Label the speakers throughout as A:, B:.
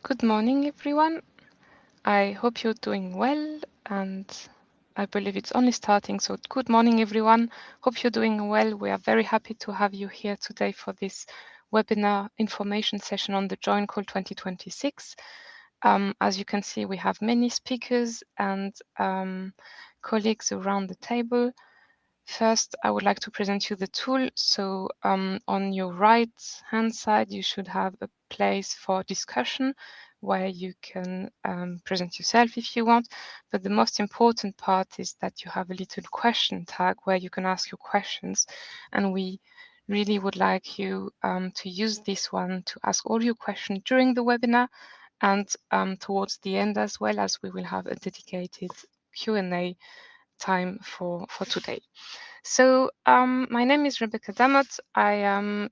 A: Good morning, everyone. I hope you're doing well, and I believe it's only starting. So, good morning, everyone. Hope you're doing well. We are very happy to have you here today for this webinar information session on the Joint Call 2026. As you can see, we have many speakers and colleagues around the table. First, I would like to present you the tool. So on your right hand side, you should have a place for discussion where you can present yourself if you want. But the most important part is that you have a little question tag where you can ask your questions. And we really would like you to use this one to ask all your questions during the webinar and towards the end as well, as we will have a dedicated Q&A time for today. So my name is Rebecca Damot. I am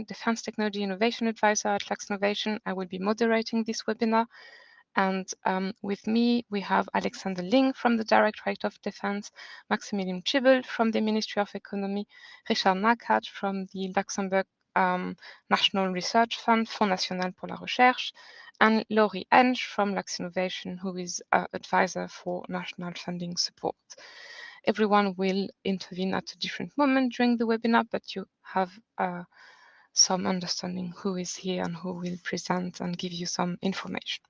A: Defense Technology Innovation Advisor at Luxinnovation. I will be moderating this webinar. And with me, we have Alexander Ling from the Directorate of Defence, Maximilian Chibel from the Ministry of Economy, Richard Nakhat from the Luxembourg National Research Fund, Fonds National pour la Recherche, and Laurie Ensch from Luxinnovation, who is advisor for national funding support. Everyone will intervene at a different moment during the webinar, but you have some understanding who is here and who will present and give you some information.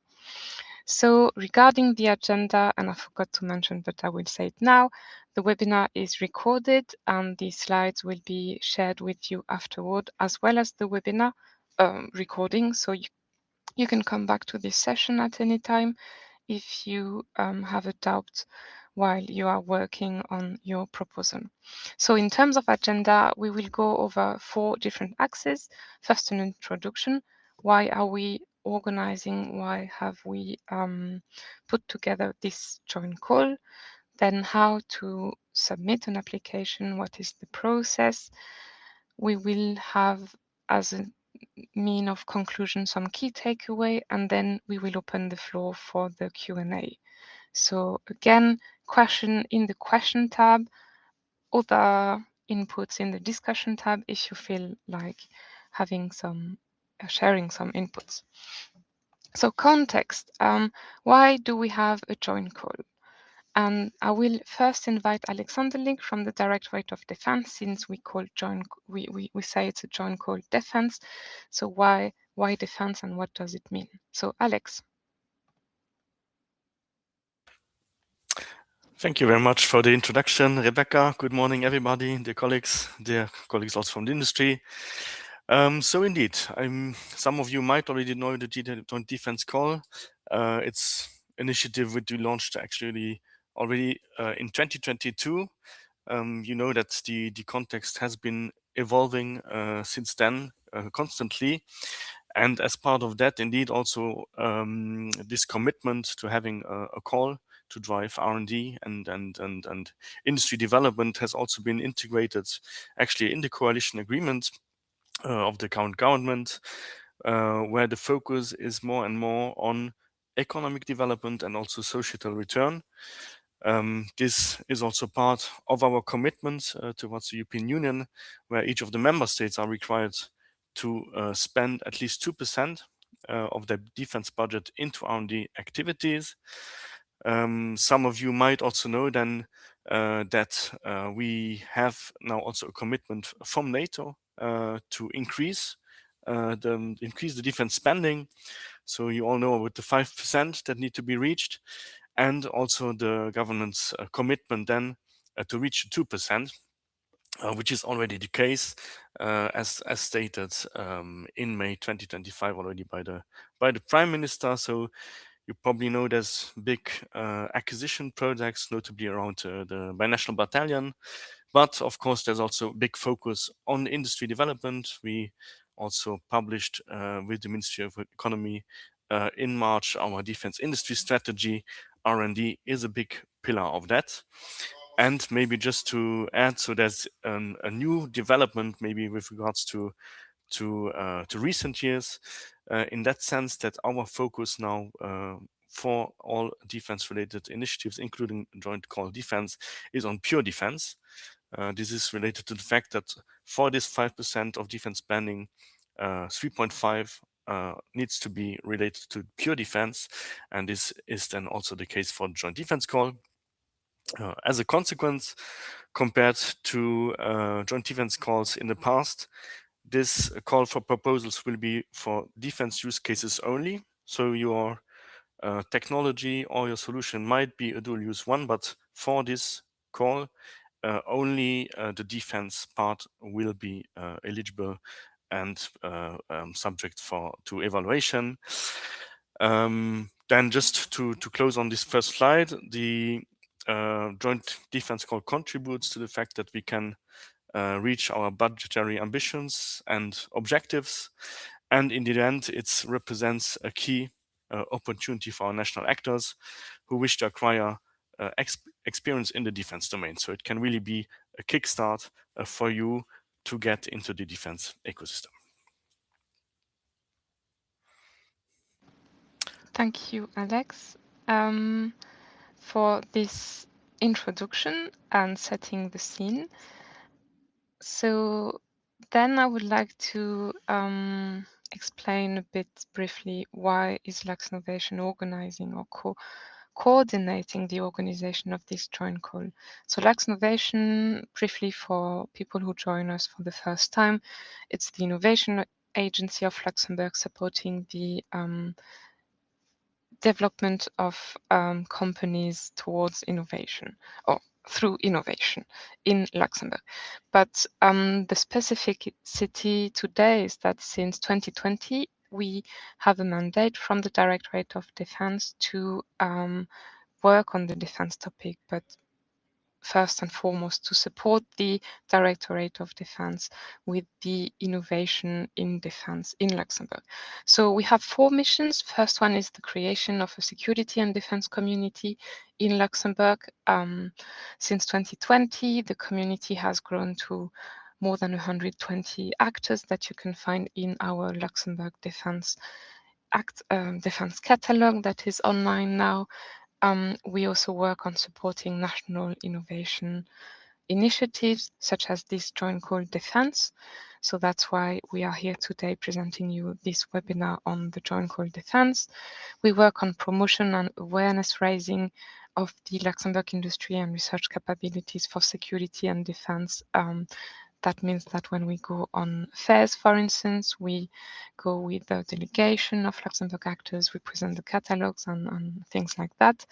A: So regarding the agenda, and I forgot to mention, but I will say it now, the webinar is recorded and the slides will be shared with you afterward, as well as the webinar recording. So you can come back to this session at any time if you have a doubt while you are working on your proposal. So in terms of agenda, we will go over 4 different axes. First, an introduction. Why are we organizing? Why have we put together this joint call? Then how to submit an application, what is the process? We will have as a mean of conclusion some key takeaway, and then we will open the floor for the Q&A. So again, question in the question tab, other inputs in the discussion tab if you feel like having some sharing some inputs. So context, why do we have a joint call? And I will first invite Alexander Link from the Directorate of Defence, since we say it's a joint call defence. So why defence and what does it mean? So Alex.
B: Thank you very much for the introduction, Rebecca. Good morning, everybody, dear colleagues also from the industry. So indeed, some of you might already know the Joint Defense Call. It's initiative which we launched actually already in 2022. You know that the context has been evolving since then constantly. And as part of that, indeed, also this commitment to having a call to drive R&D and industry development has also been integrated actually in the coalition agreement of the current government, where the focus is more and more on economic development and also societal return. This is also part of our commitment towards the European Union, where each of the member states are required to spend at least 2% of their defense budget into R&D activities. Some of you might also know then that we have now also a commitment from NATO to increase the defense spending. So you all know about the 5% that need to be reached, and also the government's commitment then to reach 2%. Which is already the case, as stated in May 2025 already by the Prime Minister. So you probably know there's big acquisition projects, notably around the binational battalion. But of course, there's also a big focus on industry development. We also published with the Ministry of Economy in March our defense industry strategy. R&D is a big pillar of that. And maybe just to add, so there's a new development maybe with regards to recent years, in that sense that our focus now for all defense-related initiatives, including Joint Call Defense, is on pure defense. This is related to the fact that for this 5% of defense spending, 3.5 needs to be related to pure defense, and this is then also the case for the joint defense call. As a consequence, compared to joint defense calls in the past, this call for proposals will be for defense use cases only. So your technology or your solution might be a dual use one, but for this call, only the defense part will be eligible and subject to evaluation. Then just to close on this first slide, the joint defense call contributes to the fact that we can reach our budgetary ambitions and objectives. And in the end, it represents a key opportunity for our national actors who wish to acquire experience in the defense domain. So it can really be a kickstart for you to get into the defense ecosystem.
A: Thank you, Alex, for this introduction and setting the scene. So then I would like to explain a bit briefly why is Luxinnovation organizing or coordinating the organization of this joint call. So Luxinnovation, briefly for people who join us for the first time, it's the innovation agency of Luxembourg supporting the development of companies towards innovation or through innovation in Luxembourg. But the specificity today is that since 2020, we have a mandate from the Directorate of Defence to work on the defence topic, but first and foremost to support the Directorate of Defence with the innovation in defence in Luxembourg. So we have 4 missions. First one is the creation of a security and defence community in Luxembourg. Since 2020, the community has grown to more than 120 actors that you can find in our Luxembourg Defence Defence Catalogue that is online now. We also work on supporting national innovation initiatives such as this joint call defense. So that's why we are here today presenting you this webinar on the joint call defense. We work on promotion and awareness raising of the Luxembourg industry and research capabilities for security and defense. That means that when we go on fairs, for instance, we go with the delegation of Luxembourg actors, we present the catalogs and things like that.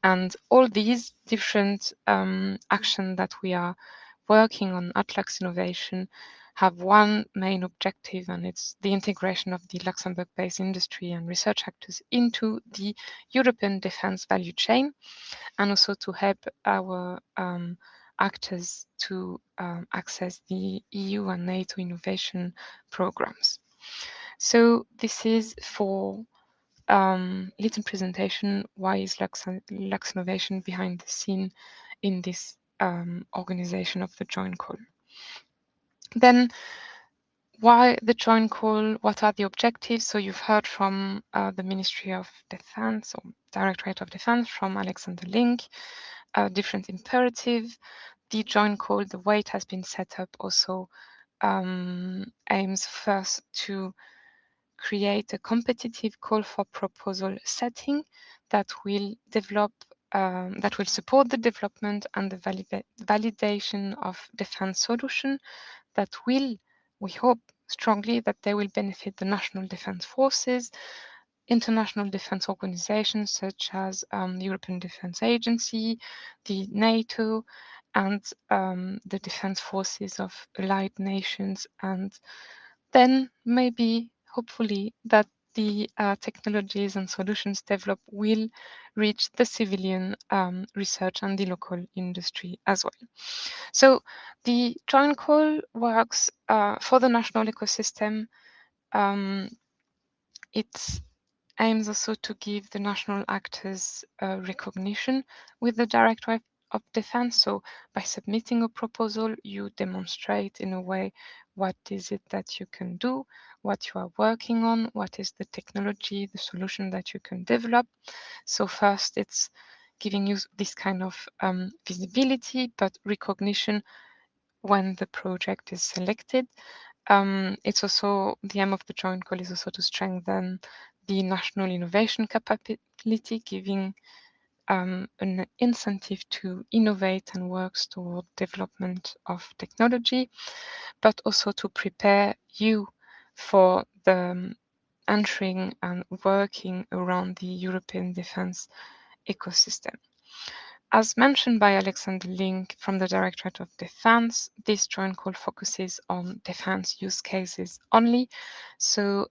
A: And all these different actions that we are working on at Luxinnovation have one main objective, and it's the integration of the Luxembourg-based industry and research actors into the European defense value chain, and also to help our actors to access the EU and NATO innovation programs. So this is for little presentation, why is Luxinnovation behind the scene in this organization of the joint call. Then why the joint call? What are the objectives? So you've heard from the Ministry of Defence or Directorate of Defence from Alexander Link, different imperative. The joint call, the way it has been set up also aims first to create a competitive call for proposal setting that will develop, that will support the development and the validation of defense solution that will, we hope strongly, that they will benefit the national defense forces, international defense organizations such as the European Defense Agency, the NATO, and the defense forces of allied nations, and then maybe, hopefully, that the technologies and solutions developed will reach the civilian research and the local industry as well. So the joint call works for the national ecosystem. It aims also to give the national actors recognition with the Directorate of Defence. So by submitting a proposal, you demonstrate in a way what is it that you can do, what you are working on, what is the technology, the solution that you can develop. So first, it's giving you this kind of visibility, but recognition when the project is selected. It's also the aim of the joint call is also to strengthen the national innovation capability, giving an incentive to innovate and works toward development of technology, but also to prepare you for the entering and working around the European defense ecosystem. As mentioned by Alexander Link from the Directorate of Defence, this joint call focuses on defence use cases only. So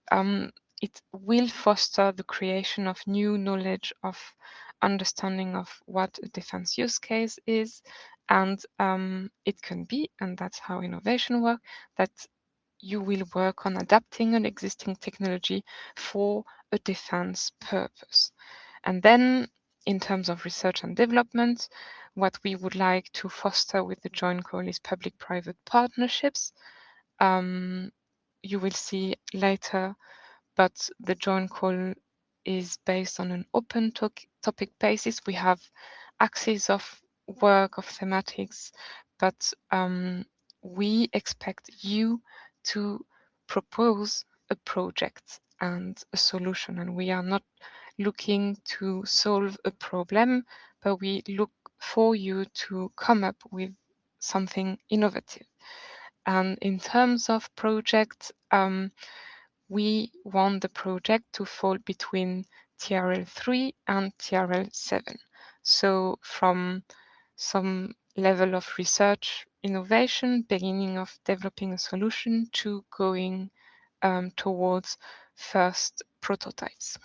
A: it will foster the creation of new knowledge of understanding of what a defence use case is. And it can be, and that's how innovation works, that you will work on adapting an existing technology for a defense purpose. And then in terms of research and development, what we would like to foster with the joint call is public-private partnerships. You will see later, but the joint call is based on an open topic basis. We have axes of work, of thematics, but we expect you to propose a project and a solution, and we are not looking to solve a problem, but we look for you to come up with something innovative. And in terms of projects, we want the project to fall between TRL 3 and TRL 7. So from some level of research innovation, beginning of developing a solution, to going towards first prototypes.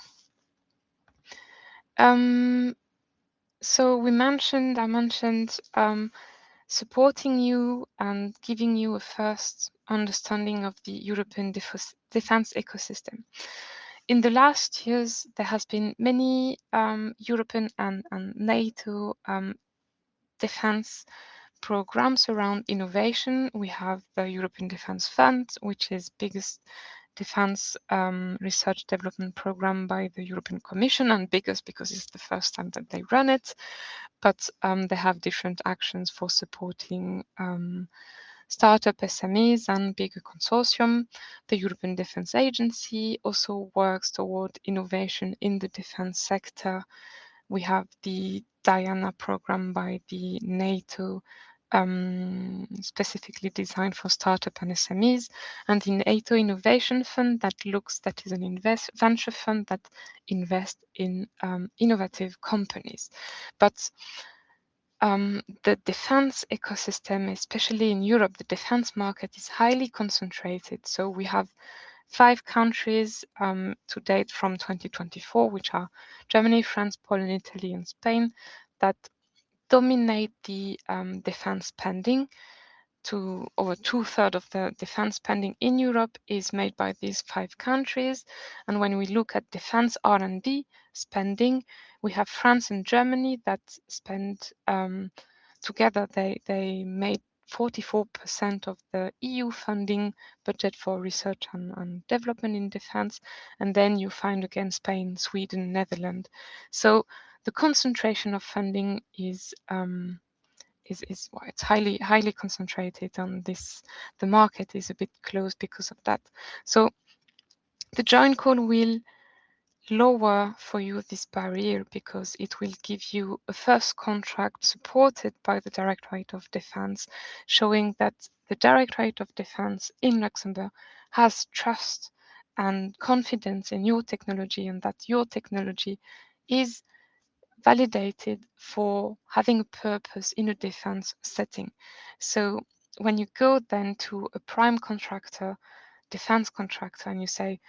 A: So I mentioned supporting you and giving you a first understanding of the European defense ecosystem. In the last years, there has been many European and NATO defense programs around innovation. We have the European Defence Fund, which is biggest defense research development program by the European Commission, and biggest because it's the first time that they run it. But they have different actions for supporting startup SMEs and bigger consortium. The European Defence Agency also works toward innovation in the defense sector. We have the Diana program by the NATO, specifically designed for startup and SMEs, and the NATO Innovation Fund that is an venture fund that invests in innovative companies. But the defense ecosystem, especially in Europe, the defense market is highly concentrated. So we have 5 countries to date from 2024, which are Germany, France, Poland, Italy, and Spain, that dominate the defense spending. To over 2/3 of the defense spending in Europe is made by these 5 countries. And when we look at defense R&D spending, we have France and Germany that spend together, they made 44% of the EU funding budget for research and development in defense. And then you find again Spain, Sweden, Netherlands. So the concentration of funding is why it's highly concentrated on this. The market is a bit closed because of that. So the joint call will lower for you this barrier because it will give you a first contract supported by the Directorate of Defence, showing that the Directorate of Defence in Luxembourg has trust and confidence in your technology, and that your technology is validated for having a purpose in a defense setting. So when you go then to a prime contractor, defense contractor, and you say,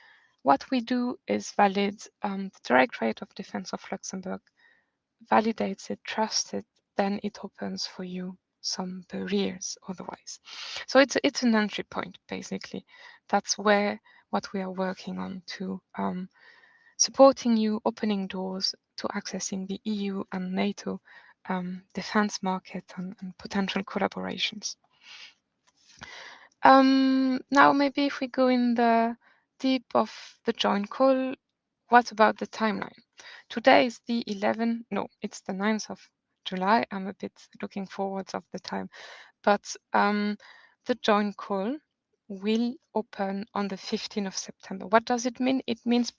A: what we do is valid, the Directorate of Defence of Luxembourg validates it, trusts it, then it opens for you some barriers otherwise. So it's an entry point, basically. That's what we are working on to supporting you, opening doors to accessing the EU and NATO defense market and potential collaborations. Now, maybe if we go in the deep of the joint call, what about the timeline? Today is the 11th, no, it's the 9th of July. I'm a bit looking forward of the time, but the joint call will open on the 15th of September. What does it mean? It means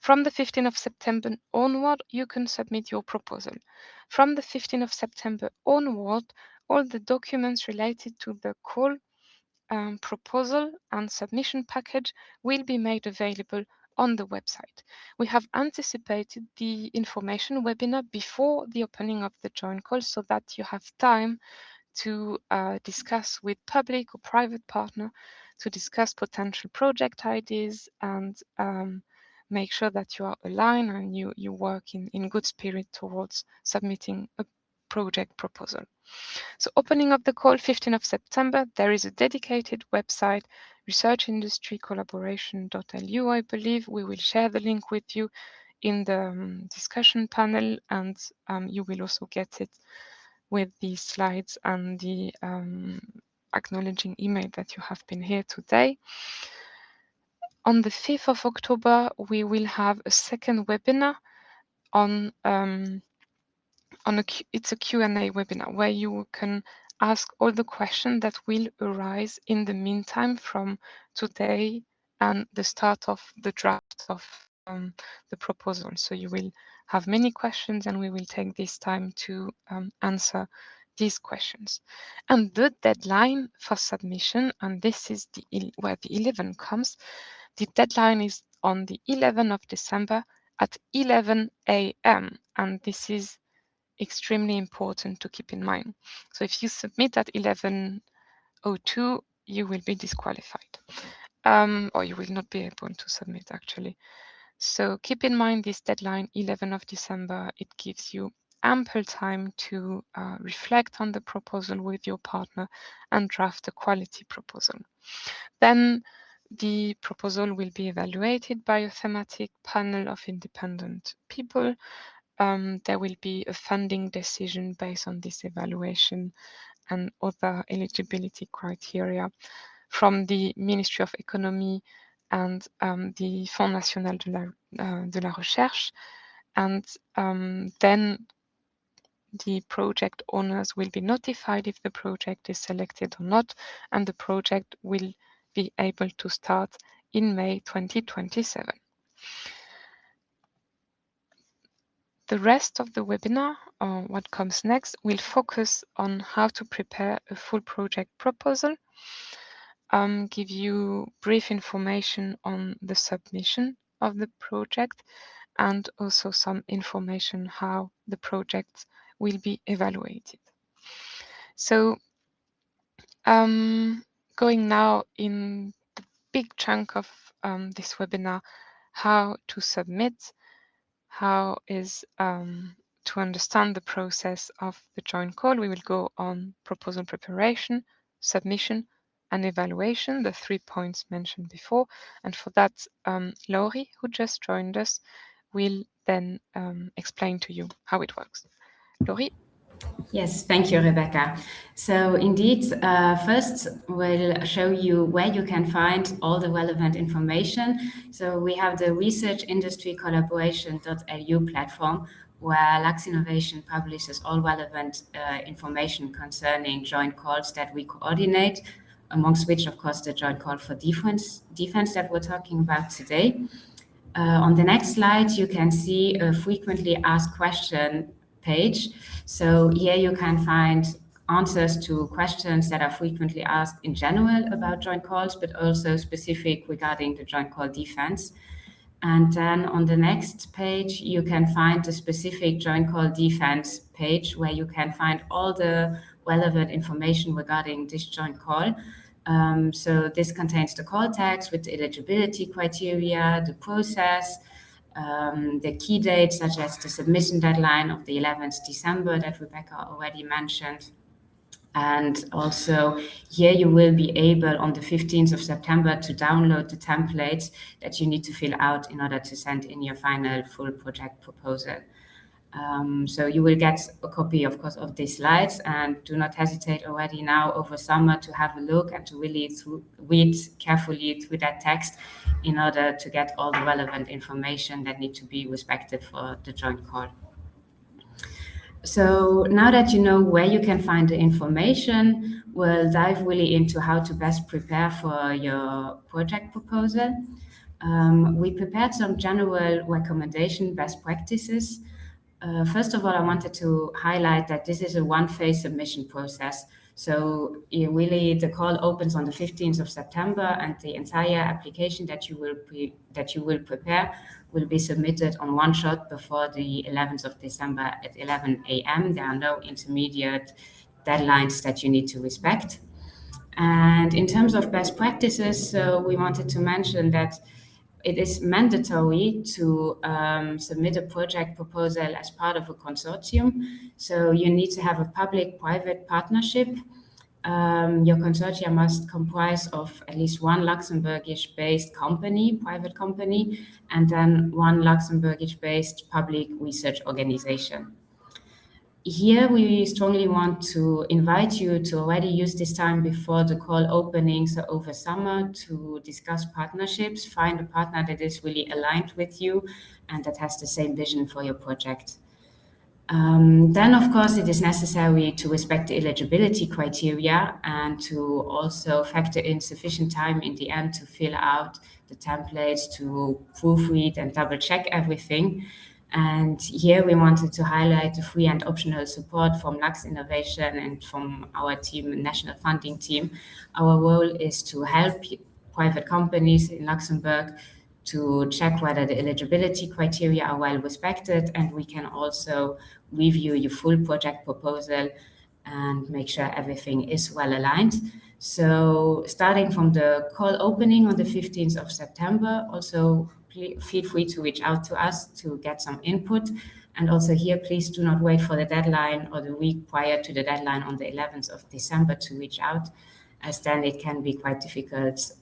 A: from the 15th of September onward, you can submit your proposal. From the 15th of September onward, all the documents related to the call, proposal and submission package will be made available on the website. We have anticipated the information webinar before the opening of the joint call so that you have time to discuss with public or private partner, to discuss potential project ideas and make sure that you are aligned and you work in good spirit towards submitting a project proposal. So opening of the call 15th of September, there is a dedicated website, researchindustrycollaboration.lu, I believe. We will share the link with you in the discussion panel, and you will also get it with the slides and the acknowledging email that you have been here today. On the 5th of October, we will have a second webinar on it's a Q&A webinar where you can ask all the questions that will arise in the meantime from today and the start of the draft of the proposal. So you will have many questions and we will take this time to answer these questions. And the deadline for submission, and this is where the 11 comes, the deadline is on the 11th of December at 11 a.m. And this is extremely important to keep in mind. So if you submit at 11:02, you will be disqualified, or you will not be able to submit actually. So keep in mind this deadline, 11th of December. It gives you ample time to reflect on the proposal with your partner and draft a quality proposal. Then the proposal will be evaluated by a thematic panel of independent people. There will be a funding decision based on this evaluation and other eligibility criteria from the Ministry of Economy and the Fonds National de la Recherche. And then the project owners will be notified if the project is selected or not, and the project will be able to start in May 2027. The rest of the webinar, what comes next, will focus on how to prepare a full project proposal, give you brief information on the submission of the project, and also some information how the project will be evaluated. So going now in the big chunk of this webinar, how to submit, how is to understand the process of the joint call. We will go on proposal preparation, submission, and evaluation, the 3 points mentioned before. And for that, Laurie, who just joined us, will then explain to you how it works. Laurie?
C: Yes, thank you, Rebecca. So indeed, first we'll show you where you can find all the relevant information. So we have the researchindustrycollaboration.lu platform where Luxinnovation publishes all relevant information concerning joint calls that we coordinate, amongst which, of course, the joint call for defense that we're talking about today. On the next slide, you can see a frequently asked question page. So here you can find answers to questions that are frequently asked in general about joint calls, but also specific regarding the joint call defense. And then on the next page, you can find the specific joint call defense page where you can find all the relevant information regarding this joint call. So this contains the call text with the eligibility criteria, the process, the key dates such as the submission deadline of the 11th December that Rebecca already mentioned. And also here you will be able on the 15th of September to download the templates that you need to fill out in order to send in your final full project proposal. So you will get a copy, of course, of these slides, and do not hesitate already now over summer to have a look and to really read carefully through that text in order to get all the relevant information that need to be respected for the joint call. So now that you know where you can find the information, we'll dive really into how to best prepare for your project proposal. We prepared some general recommendation best practices. First of all, I wanted to highlight that this is a one-phase submission process. So the call opens on the 15th of September, and the entire application that you will prepare will be submitted on one shot before the 11th of December at 11 a.m. There are no intermediate deadlines that you need to respect. And in terms of best practices, so we wanted to mention that it is mandatory to submit a project proposal as part of a consortium. So you need to have a public-private partnership. Your consortia must comprise of at least one Luxembourgish-based company, private company, and then one Luxembourgish-based public research organization. Here, we strongly want to invite you to already use this time before the call opening, so over summer, to discuss partnerships, find a partner that is really aligned with you and that has the same vision for your project. Then, of course, it is necessary to respect the eligibility criteria and to also factor in sufficient time in the end to fill out the templates, to proofread and double check everything. And here we wanted to highlight the free and optional support from Luxinnovation and from our team, national funding team. Our role is to help private companies in Luxembourg to check whether the eligibility criteria are well respected, and we can also review your full project proposal and make sure everything is well aligned. So starting from the call opening on the 15th of September, also feel free to reach out to us to get some input. And also here, please do not wait for the deadline or the week prior to the deadline on the 11th of December to reach out, as then it can be quite difficult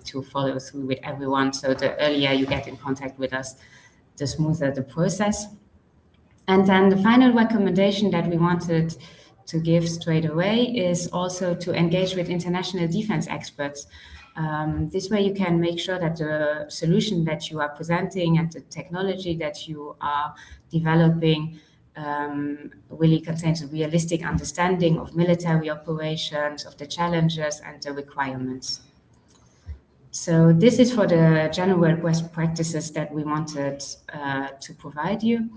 C: to follow through with everyone. So the earlier you get in contact with us, the smoother the process. And then the final recommendation that we wanted to give straight away is also to engage with international defense experts. This way you can make sure that the solution that you are presenting and the technology that you are developing really contains a realistic understanding of military operations, of the challenges and the requirements. So this is for the general best practices that we wanted to provide you.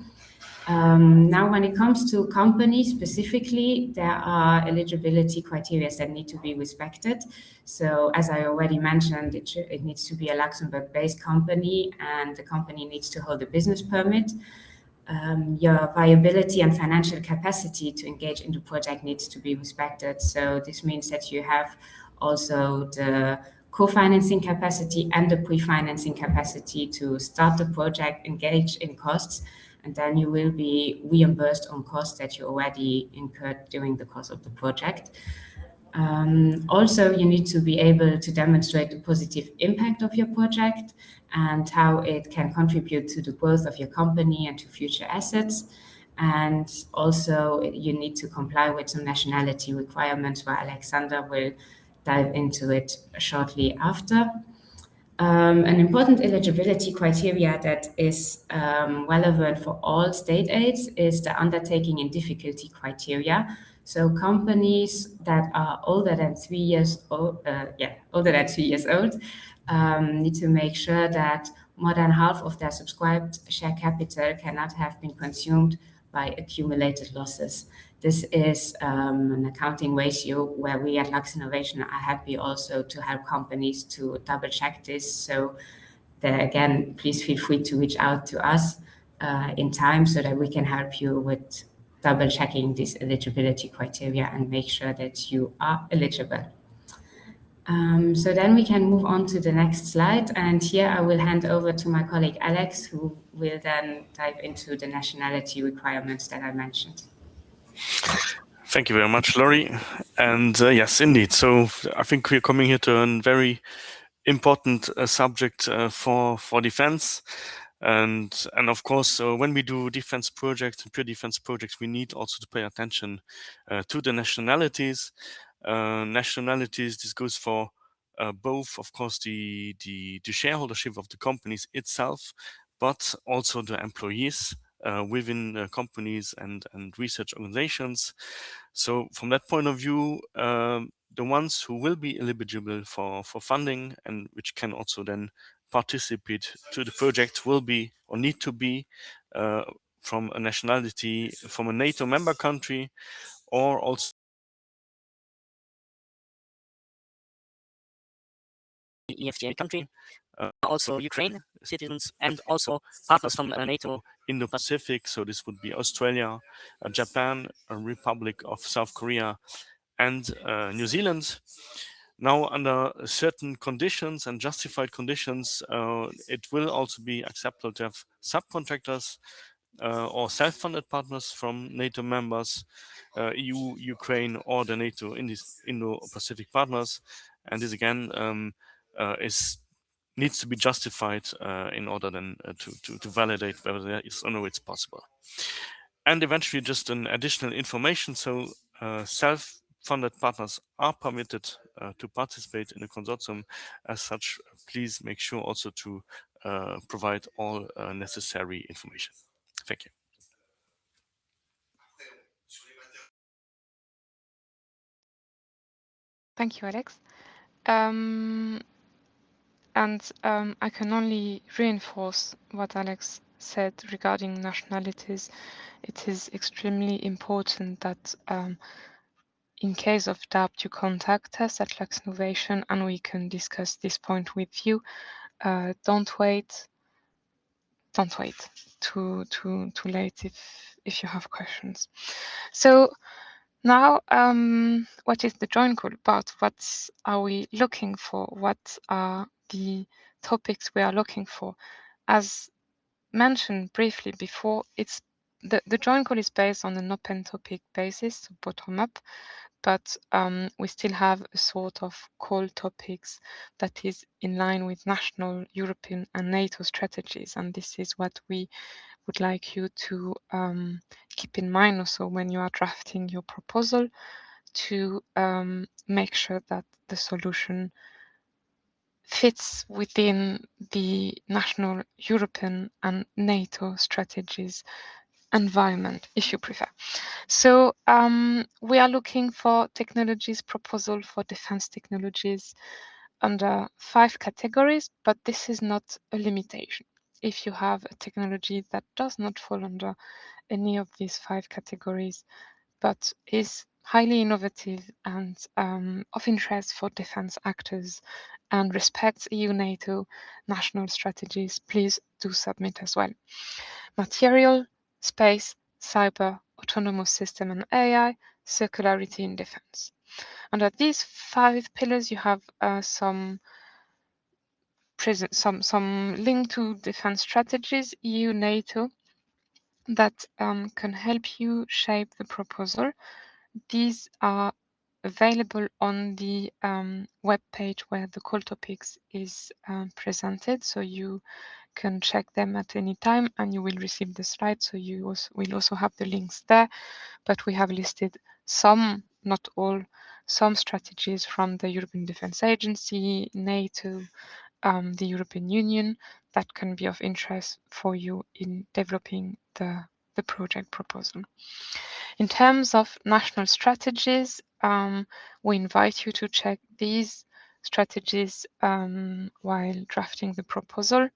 C: Now, when it comes to companies specifically, there are eligibility criteria that need to be respected. So as I already mentioned, it needs to be a Luxembourg-based company, and the company needs to hold a business permit. Your viability and financial capacity to engage in the project needs to be respected. So this means that you have also the co-financing capacity and the pre-financing capacity to start the project, engage in costs, and then you will be reimbursed on costs that you already incurred during the course of the project. Also, you need to be able to demonstrate the positive impact of your project and how it can contribute to the growth of your company and to future assets. And also, you need to comply with some nationality requirements, where Alexander will dive into it shortly after. An important eligibility criteria that is relevant for all state aids is the undertaking in difficulty criteria. So companies that are older than 3 years old, need to make sure that more than half of their subscribed share capital cannot have been consumed by accumulated losses. This is an accounting ratio where we at Luxinnovation are happy also to help companies to double check this. So there again, please feel free to reach out to us in time so that we can help you with double checking this eligibility criteria and make sure that you are eligible. So then we can move on to the next slide. And here I will hand over to my colleague Alex, who will then dive into the nationality requirements that I mentioned.
B: Thank you very much, Laurie. And yes, indeed. So I think we're coming here to a very important subject for defense. And of course, when we do defense projects, pure defense projects, we need also to pay attention to the nationalities. Nationalities, this goes for both, of course, the shareholdership of the companies itself, but also the employees within companies and research organizations. So from that point of view, the ones who will be eligible for funding and which can also then participate to the project will be or need to be from a nationality from a NATO member country, or also EFTA country, also Ukraine citizens, and also partners from NATO in the Pacific. So this would be Australia, Japan, Republic of South Korea, and New Zealand. Now, under certain conditions and justified conditions, it will also be acceptable to have subcontractors or self-funded partners from NATO members, EU, Ukraine, or the NATO Indo-Pacific partners. And this again needs to be justified in order then to validate whether there is or no it's possible. And eventually, just an additional information. So self-funded partners are permitted to participate in the consortium. As such, please make sure also to provide all necessary information. Thank you.
A: Thank you, Alex. I can only reinforce what Alex said regarding nationalities. It is extremely important that in case of doubt, you contact us at Luxinnovation and we can discuss this point with you. Don't wait too late if you have questions. So now, what is the joint call about? What are we looking for? What are the topics we are looking for? As mentioned briefly before, it's the joint call is based on an open topic basis, so bottom up, but we still have a sort of core topics that is in line with national, European, and NATO strategies, and this is what we would like you to keep in mind also when you are drafting your proposal, to make sure that the solution fits within the national, European, and NATO strategies environment, if you prefer. So we are looking for technologies proposal for defense technologies under 5 categories, but this is not a limitation. If you have a technology that does not fall under any of these 5 categories, but is highly innovative and of interest for defense actors and respects EU, NATO, national strategies, please do submit as well. Material, space, cyber, autonomous system and AI, circularity in defense. Under these 5 pillars, you have some link to defense strategies, EU, NATO, that can help you shape the proposal. These are available on the web page where the call topics is presented, so you can check them at any time and you will receive the slides, so you will also have the links there. But we have listed some, not all, some strategies from the European Defence Agency, NATO, the European Union that can be of interest for you in developing the project proposal. In terms of national strategies, we invite you to check these strategies while drafting the proposal.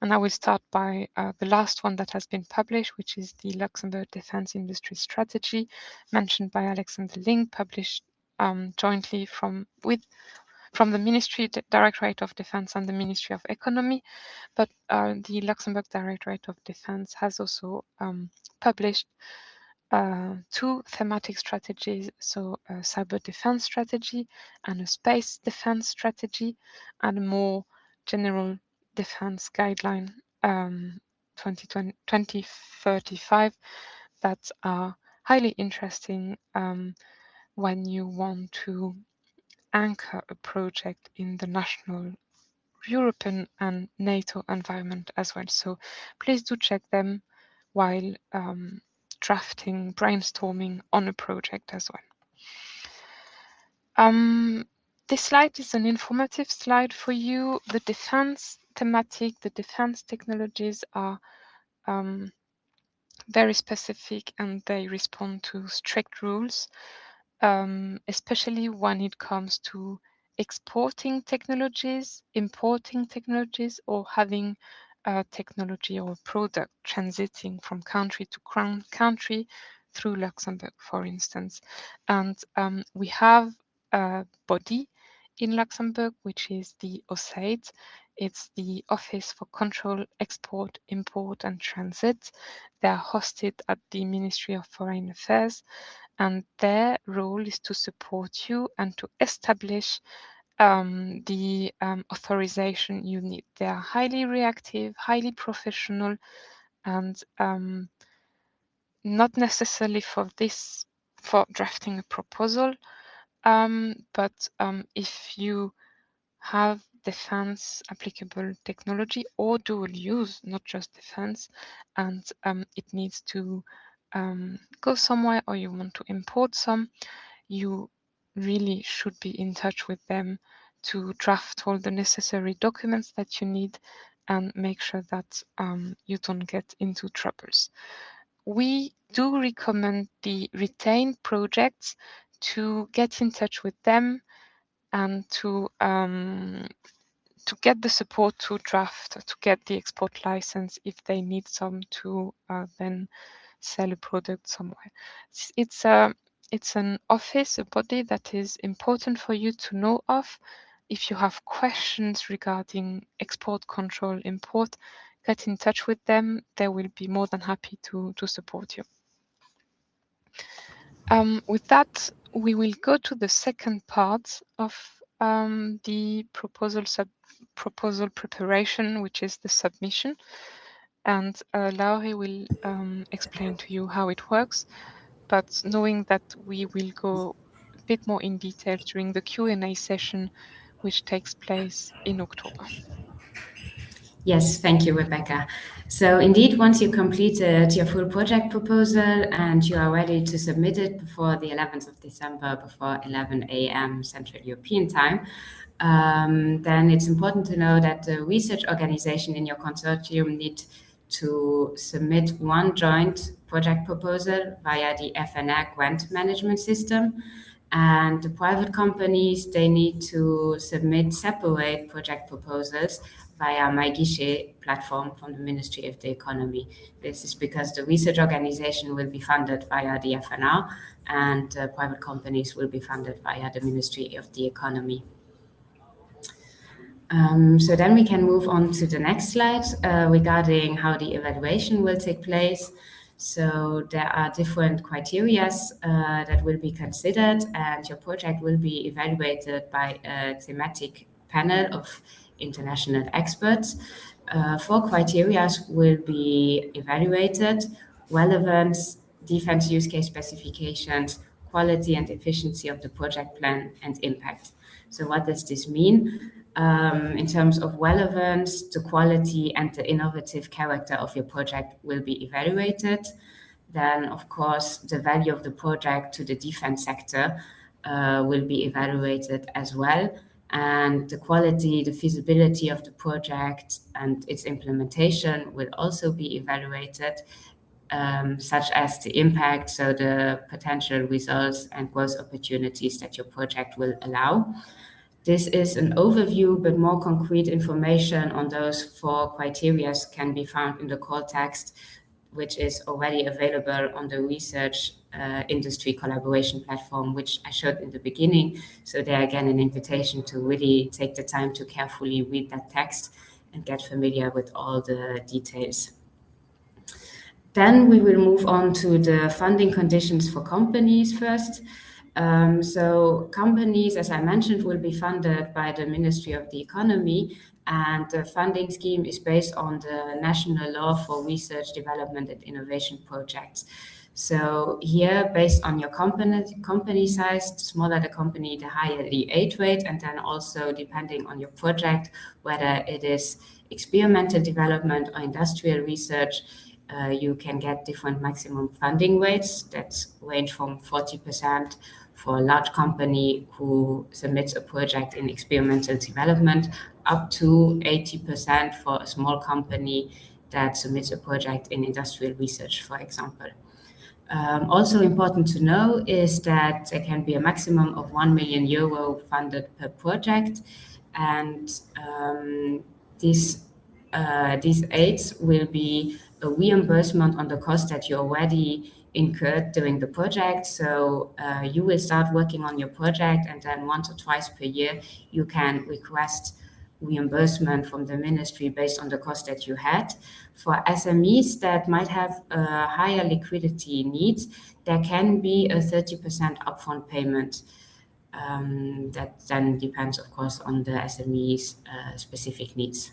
A: And I will start by the last one that has been published, which is the Luxembourg Defence Industry Strategy, mentioned by Alexander Link, published jointly from the Ministry, the Directorate of Defence and the Ministry of Economy. But the Luxembourg Directorate of Defence has also published 2 thematic strategies, so a cyber defense strategy and a space defense strategy, and a more general defense guideline 2035 that are highly interesting when you want to anchor a project in the national, European and NATO environment as well. So please do check them while drafting, brainstorming on a project as well. This slide is an informative slide for you. The defense thematic, the defense technologies are very specific, and they respond to strict rules, especially when it comes to exporting technologies, importing technologies, or having technology or product transiting from country to country through Luxembourg, for instance. And we have a body in Luxembourg, which is the OSAID. It's the Office for Control, Export, Import and Transit. They are hosted at the Ministry of Foreign Affairs, and their role is to support you and to establish the authorization you need. They are highly reactive, highly professional, and not necessarily for drafting a proposal, but if you have defense applicable technology or dual use, not just defense, and it needs to go somewhere, or you want to import some, you really should be in touch with them to draft all the necessary documents that you need and make sure that you don't get into troubles. We do recommend the retained projects to get in touch with them and to get the support to draft, to get the export license if they need some to then sell a product somewhere. It's an office, a body that is important for you to know of. If you have questions regarding export control, import, get in touch with them. They will be more than happy to support you. With that, we will go to the second part of the proposal preparation, which is the submission. And Laurie will explain to you how it works, but knowing that we will go a bit more in detail during the Q&A session, which takes place in October.
C: Yes, thank you, Rebecca. So indeed, once you completed your full project proposal and you are ready to submit it before the 11th of December, before 11 a.m. Central European Time, then it's important to know that the research organization in your consortium need to submit one joint project proposal via the FNR grant management system. And the private companies, they need to submit separate project proposals via MyGuichet platform from the Ministry of the Economy. This is because the research organization will be funded via the FNR, and private companies will be funded via the Ministry of the Economy. So then we can move on to the next slide regarding how the evaluation will take place. So there are different criteria that will be considered, and your project will be evaluated by a thematic panel of international experts. 4 criteria will be evaluated: relevance, defense use case specifications, quality and efficiency of the project plan, and impact. So what does this mean? In terms of relevance, the quality and the innovative character of your project will be evaluated. Then, of course, the value of the project to the defense sector will be evaluated as well. And the quality, the feasibility of the project and its implementation will also be evaluated, such as the impact, so the potential results and growth opportunities that your project will allow. This is an overview, but more concrete information on those 4 criteria can be found in the call text, which is already available on the research industry collaboration platform, which I showed in the beginning. So there again, an invitation to really take the time to carefully read that text and get familiar with all the details. Then we will move on to the funding conditions for companies first. So companies, as I mentioned, will be funded by the Ministry of the Economy, and the funding scheme is based on the National Law for Research, Development and Innovation Projects. So here, based on your company size, the smaller the company, the higher the aid rate, and then also depending on your project, whether it is experimental development or industrial research, you can get different maximum funding rates that range from 40% for a large company who submits a project in experimental development, up to 80% for a small company that submits a project in industrial research, for example. Also important to know is that there can be a maximum of €1 million funded per project, and these aids will be a reimbursement on the cost that you already incurred during the project. So you will start working on your project, and then once or twice per year you can request reimbursement from the ministry based on the cost that you had. For SMEs that might have higher liquidity needs, there can be a 30% upfront payment. That then depends, of course, on the SME's specific needs.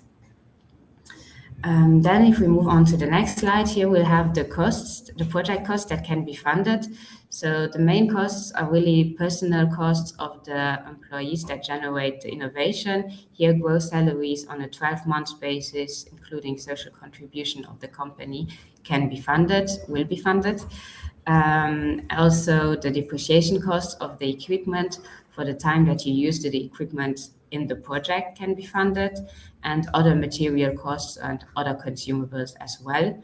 C: Then if we move on to the next slide, here we'll have the costs, the project costs that can be funded. So the main costs are really personal costs of the employees that generate the innovation. Here, gross salaries on a 12-month basis, including social contribution of the company, can be funded, will be funded. Also, the depreciation costs of the equipment for the time that you use the equipment in the project can be funded, and other material costs and other consumables as well.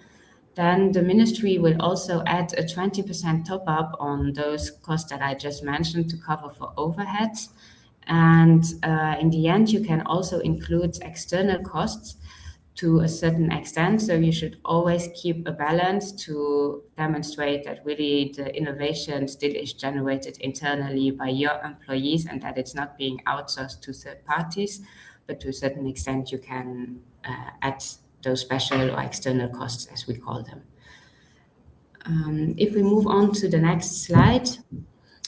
C: Then the ministry will also add a 20% top-up on those costs that I just mentioned to cover for overheads. And in the end, you can also include external costs to a certain extent. So you should always keep a balance to demonstrate that really the innovation still is generated internally by your employees and that it's not being outsourced to third parties. But to a certain extent, you can add those special or external costs, as we call them. If we move on to the next slide,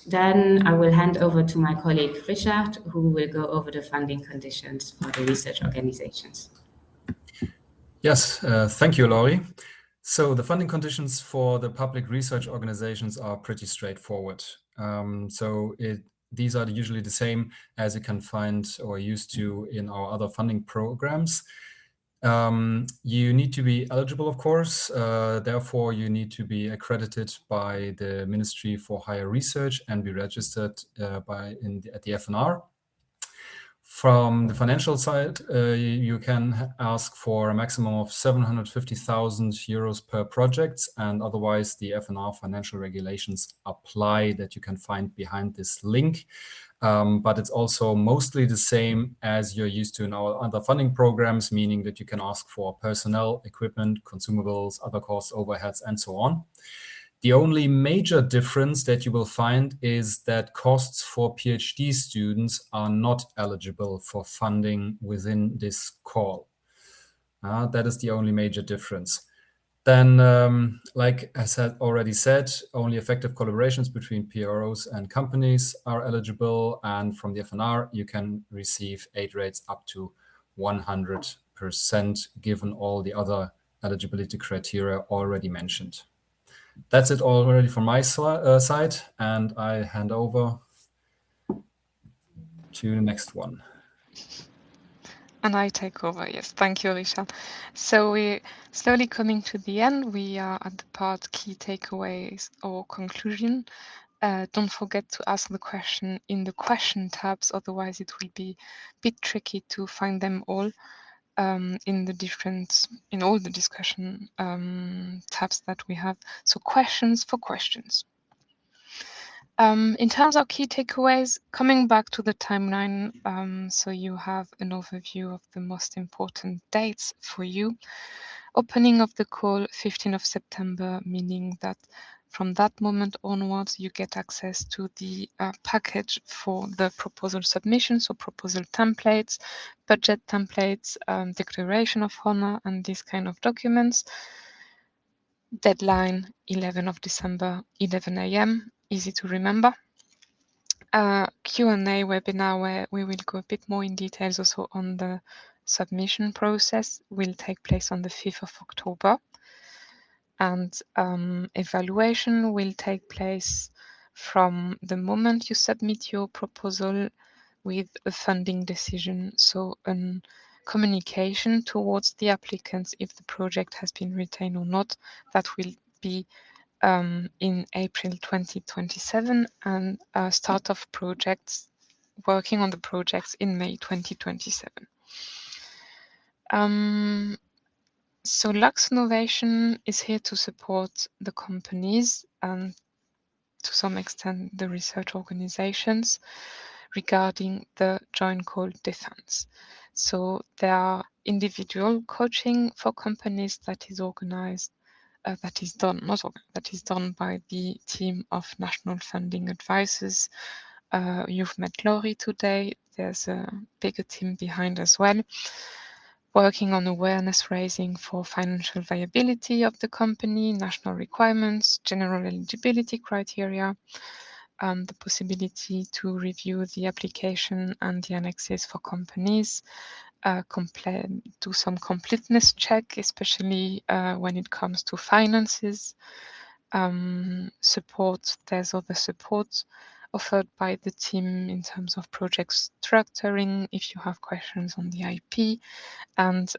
C: then I will hand over to my colleague Richard, who will go over the funding conditions for the research organizations.
D: Yes, thank you, Laurie. So the funding conditions for the public research organizations are pretty straightforward. These are usually the same as you can find or used to in our other funding programs. You need to be eligible, of course. Therefore, you need to be accredited by the Ministry for Higher Research and be registered at the FNR. From the financial side, you can ask for a maximum of €750,000 per project, and otherwise the FNR financial regulations apply that you can find behind this link. But it's also mostly the same as you're used to in our other funding programs, meaning that you can ask for personnel, equipment, consumables, other costs, overheads, and so on. The only major difference that you will find is that costs for PhD students are not eligible for funding within this call. That is the only major difference. Then, like I already said, only effective collaborations between PROs and companies are eligible. And from the FNR, you can receive aid rates up to 100%, given all the other eligibility criteria already mentioned. That's it already from my side, and I hand over to the next one.
A: And I take over, yes. Thank you, Richard. So we're slowly coming to the end. We are at the part key takeaways or conclusion. Don't forget to ask the question in the question tabs, otherwise it will be a bit tricky to find them all in all the discussion tabs that we have. So questions for questions. In terms of key takeaways, coming back to the timeline, so you have an overview of the most important dates for you. Opening of the call 15th of September, meaning that from that moment onwards, you get access to the package for the proposal submission, so proposal templates, budget templates, declaration of honor, and these kind of documents. Deadline 11th of December, 11 a.m., easy to remember. Q&A webinar where we will go a bit more in details also on the submission process will take place on the 5th of October. And evaluation will take place from the moment you submit your proposal with a funding decision, so a communication towards the applicants if the project has been retained or not. That will be in April 2027, and start of projects, working on the projects in May 2027. So Luxinnovation is here to support the companies and to some extent the research organizations regarding the joint call defense. So there are individual coaching for companies that is organized, that is done by the team of national funding advisors. You've met Laurie today. There's a bigger team behind as well, working on awareness raising for financial viability of the company, national requirements, general eligibility criteria, the possibility to review the application and the annexes for companies, do some completeness check, especially when it comes to finances, support. There's other support offered by the team in terms of project structuring, if you have questions on the IP, and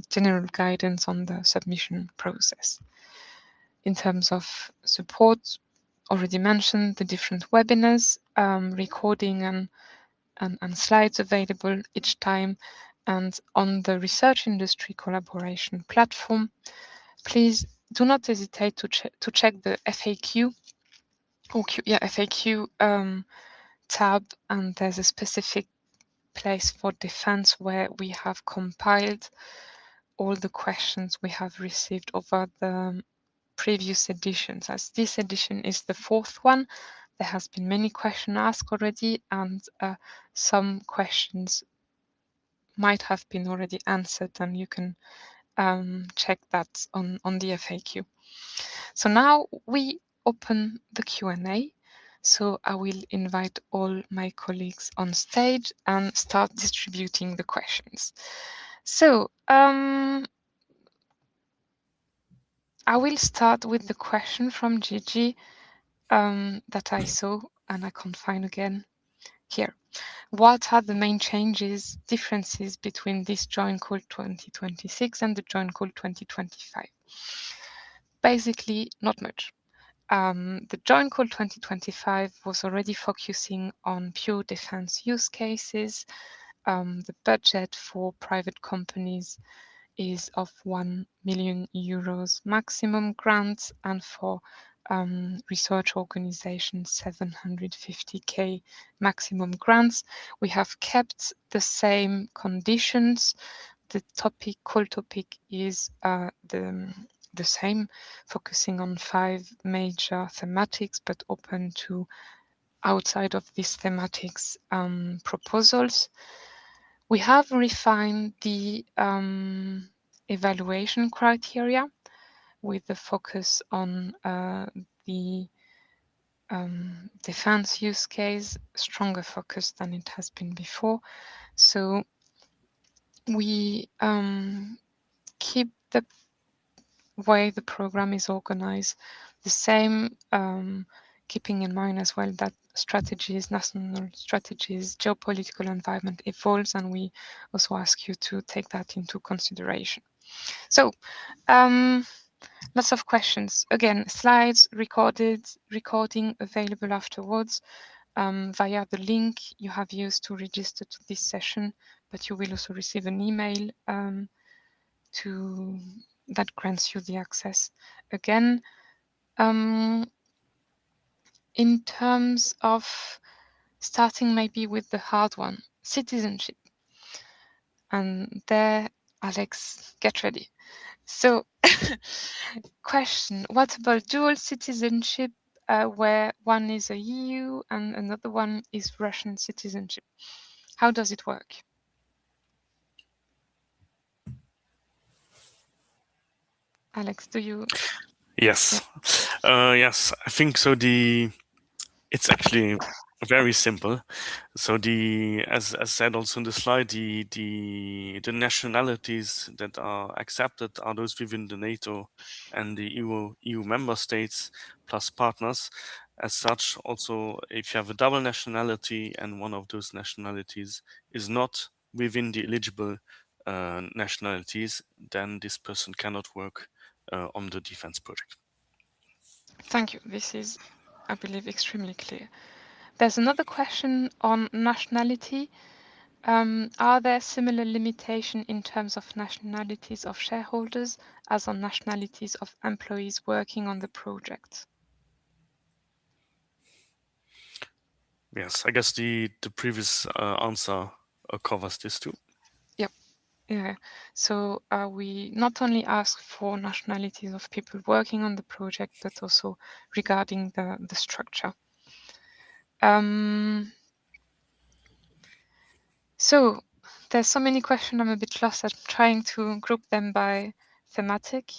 A: general guidance on the submission process. In terms of support, already mentioned the different webinars, recording and slides available each time, and on the research industry collaboration platform. Please do not hesitate to check the FAQ tab, and there's a specific place for defense where we have compiled all the questions we have received over the previous editions. As this edition is the fourth one, there has been many questions asked already, and some questions might have been already answered, and you can check that on the FAQ. So now we open the Q&A. So I will invite all my colleagues on stage and start distributing the questions. So I will start with the question from Gigi that I saw, and I can't find again here. What are the main changes, differences between this joint call 2026 and the joint call 2025? Basically, not much. The joint call 2025 was already focusing on pure defense use cases. The budget for private companies is of 1 million euros maximum grants, and for research organizations 750k maximum grants. We have kept the same conditions. The call topic is the same, focusing on 5 major thematics, but open to outside of these thematics proposals. We have refined the evaluation criteria with the focus on the defense use case, stronger focus than it has been before. So we keep the way the program is organized the same, keeping in mind as well that strategies, national strategies, geopolitical environment evolves, and we also ask you to take that into consideration. So lots of questions. Again, slides, recording available afterwards via the link you have used to register to this session, but you will also receive an email that grants you the access. Again, in terms of starting maybe with the hard one, citizenship. And there, Alex, get ready. So, question, what about dual citizenship, where one is a EU and another one is Russian citizenship? How does it work? Alex, do you?
B: Yes. Yes, I think so. It's actually very simple. So as said also in the slide, the nationalities that are accepted are those within the NATO and the EU member states plus partners. As such, also if you have a double nationality and one of those nationalities is not within the eligible nationalities, then this person cannot work on the defense project.
A: Thank you. This is, I believe, extremely clear. There's another question on nationality. Are there similar limitations in terms of nationalities of shareholders as on nationalities of employees working on the project?
B: Yes, I guess the previous answer covers this too.
A: Yep. Yeah. So we not only ask for nationalities of people working on the project, but also regarding the structure. So there's so many questions, I'm a bit lost. I'm trying to group them by thematic.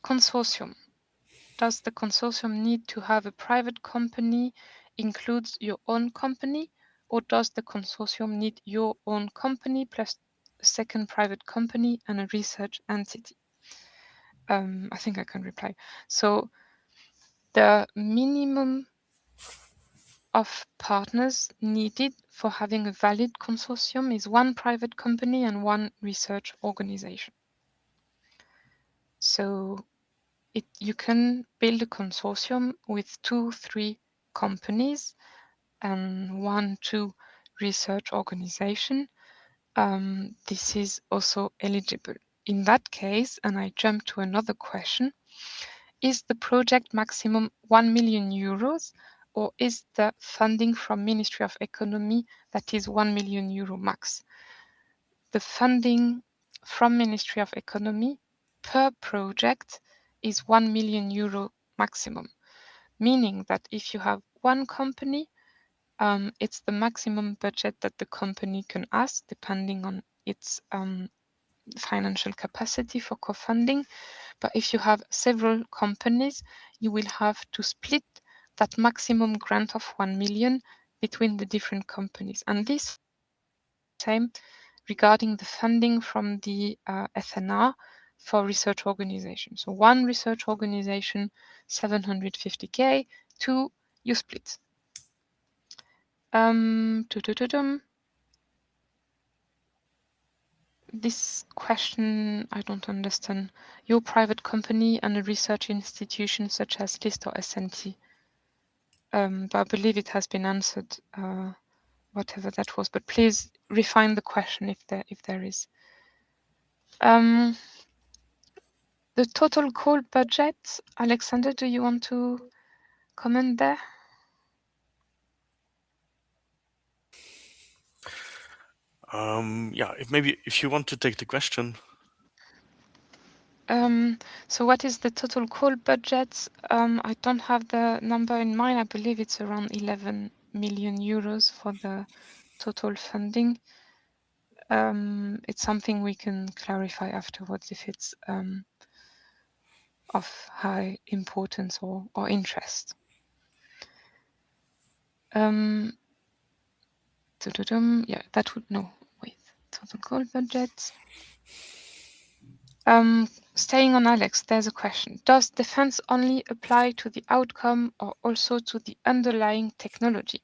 A: Consortium. Does the consortium need to have a private company includes your own company, or does the consortium need your own company plus a second private company and a research entity? I think I can reply. So the minimum of partners needed for having a valid consortium is one private company and one research organization. So you can build a consortium with 2-3 companies and 1-2 research organization. This is also eligible. In that case, and I jump to another question, is the project maximum 1 million euros, or is the funding from Ministry of Economy that is 1 million euro max? The funding from Ministry of Economy per project is 1 million euro maximum, meaning that if you have one company, it's the maximum budget that the company can ask, depending on its financial capacity for co-funding. But if you have several companies, you will have to split that maximum grant of 1 million between the different companies. And this same regarding the funding from the FNR for research organization. So one research organization, 750K, 2, you split. This question, I don't understand. Your private company and a research institution such as LIST or SNT. But I believe it has been answered, whatever that was. But please refine the question if there is. The total call budget, Alexander, do you want to comment there?
B: Yeah, if you want to take the question.
A: So what is the total call budget? I don't have the number in mind. I believe it's around 11 million euros for the total funding. It's something we can clarify afterwards if it's of high importance or interest. Yeah, that would no. Wait, total call budget. Staying on Alex, there's a question. Does defense only apply to the outcome or also to the underlying technology?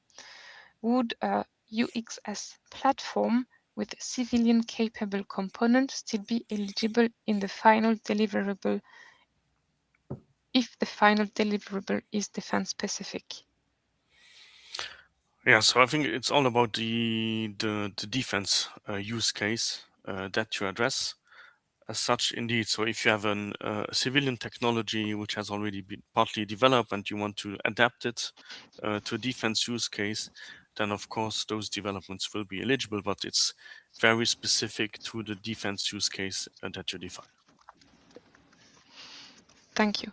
A: Would a UXS platform with civilian capable components still be eligible in the final deliverable if the final deliverable is defense specific?
B: Yeah, so I think it's all about the defense use case that you address. As such, indeed. So if you have a civilian technology which has already been partly developed and you want to adapt it to a defense use case, then of course those developments will be eligible, but it's very specific to the defense use case that you define.
A: Thank you.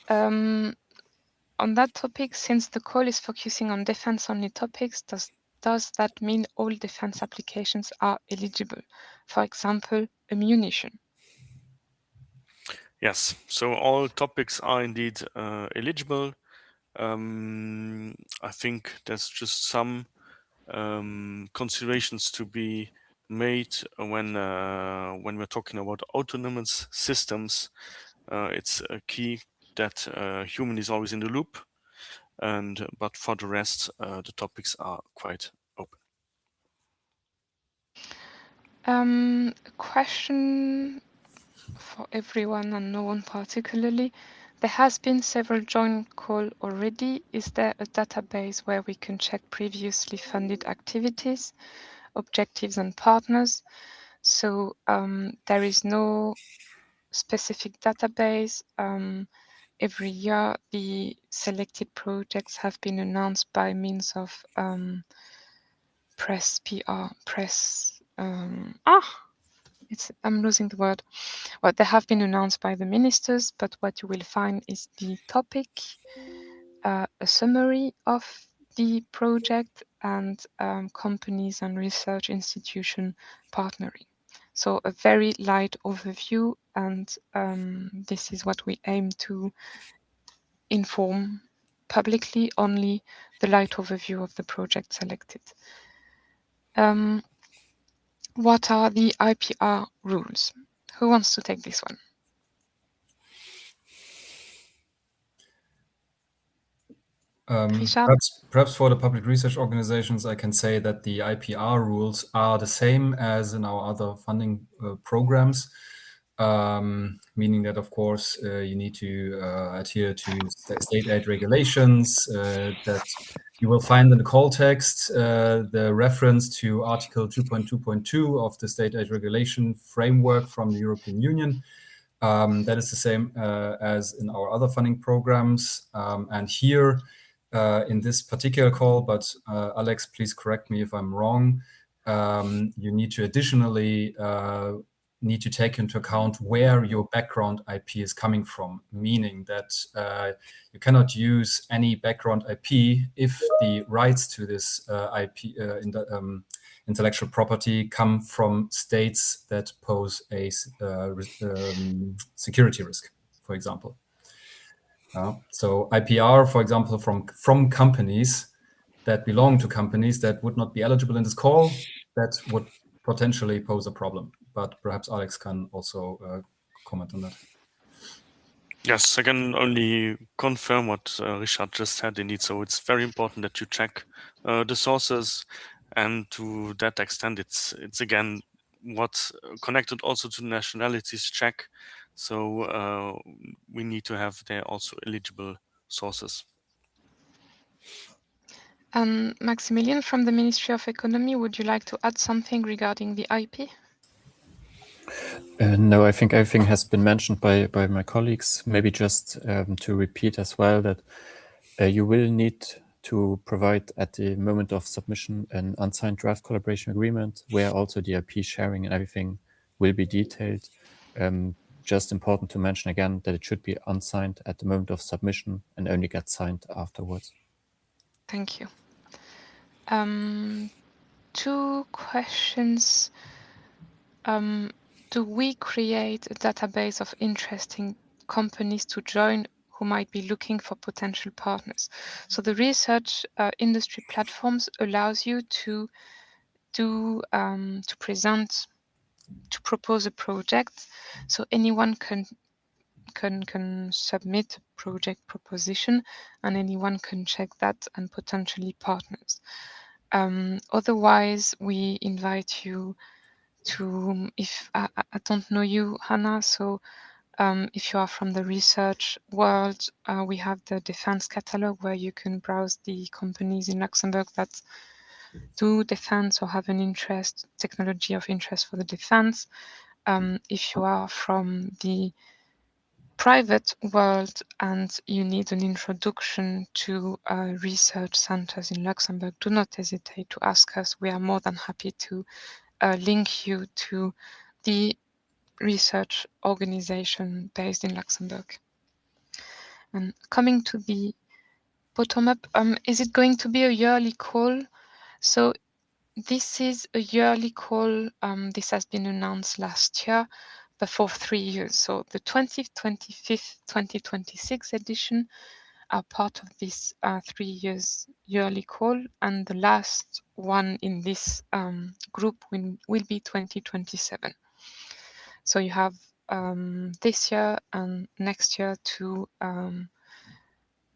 A: On that topic, since the call is focusing on defense-only topics, does that mean all defense applications are eligible? For example, ammunition.
B: Yes, so all topics are indeed eligible. I think there's just some considerations to be made when we're talking about autonomous systems. It's a key that human is always in the loop, but for the rest, the topics are quite open.
A: A question for everyone and no one particularly. There has been several joint calls already. Is there a database where we can check previously funded activities, objectives and partners? So there is no specific database. Every year the selected projects have been announced by means of press, PR, press. I'm losing the word. Well, they have been announced by the ministers, but what you will find is the topic, a summary of the project, and companies and research institution partnering. So a very light overview, and this is what we aim to inform publicly, only the light overview of the project selected. What are the IPR rules? Who wants to take this one? Richard?
D: Perhaps for the public research organizations, I can say that the IPR rules are the same as in our other funding programs, meaning that, of course, you need to adhere to state aid regulations, that you will find in the call text the reference to Article 2.2.2 of the state aid regulation framework from the European Union. That is the same as in our other funding programs. And here, in this particular call, but Alex, please correct me if I'm wrong, you need to additionally need to take into account where your background IP is coming from, meaning that you cannot use any background IP if the rights to this IP intellectual property come from states that pose a security risk, for example. So IPR, for example, from companies that belong to companies that would not be eligible in this call, that would potentially pose a problem. But perhaps Alex can also comment on that.
B: Yes, I can only confirm what Richard just said indeed. So it's very important that you check the sources, and to that extent, it's again what's connected also to nationalities check. So we need to have there also eligible sources.
A: Maximilian from the Ministry of Economy, would you like to add something regarding the IP?
E: No, I think everything has been mentioned by my colleagues. Maybe just to repeat as well that you will need to provide at the moment of submission an unsigned draft collaboration agreement where also the IP sharing and everything will be detailed. Just important to mention again that it should be unsigned at the moment of submission and only get signed afterwards.
A: Thank you. 2 questions. Do we create a database of interesting companies to join who might be looking for potential partners? So the research industry platforms allows you to do to present, to propose a project. So anyone can submit a project proposition, and anyone can check that and potentially partners. Otherwise, we invite you to, if I don't know you, Hannah, so if you are from the research world, we have the defense catalog where you can browse the companies in Luxembourg that do defense or have an interest, technology of interest for the defense. If you are from the private world and you need an introduction to research centers in Luxembourg, do not hesitate to ask us. We are more than happy to link you to the research organization based in Luxembourg. And coming to the bottom up, is it going to be a yearly call? So this is a yearly call. This has been announced last year, but for 3 years. So the 2025, 2026 edition are part of this 3 years yearly call, and the last one in this group will be 2027. So you have this year and next year to